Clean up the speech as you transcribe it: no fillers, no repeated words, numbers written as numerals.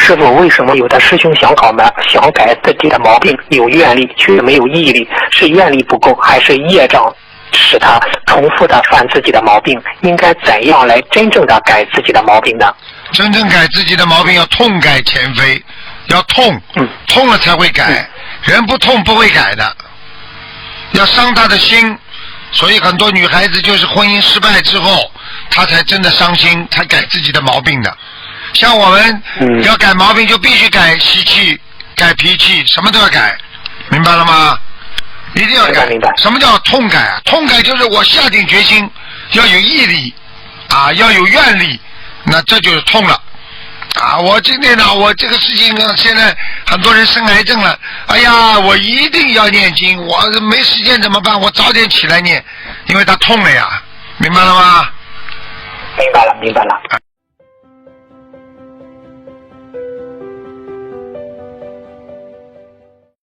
师傅，为什么有的师兄想改自己的毛病，有愿力却没有毅力？是愿力不够，还是业障使他重复的犯自己的毛病？应该怎样来真正的改自己的毛病呢？真正改自己的毛病要痛改前非，要痛，痛了才会改，人不痛不会改的，要伤他的心。所以很多女孩子就是婚姻失败之后，她才真的伤心，才改自己的毛病的。像我们要改毛病就必须改习气，改脾气，什么都要改，明白了吗？一定要改。明白。什么叫痛改啊？痛改就是我下定决心，要有毅力啊，要有愿力，那这就是痛了啊！我今天呢，我这个事情呢，现在很多人生癌症了，哎呀，我一定要念经，我没时间怎么办？我早点起来念，因为他痛了呀，明白了吗？明白了。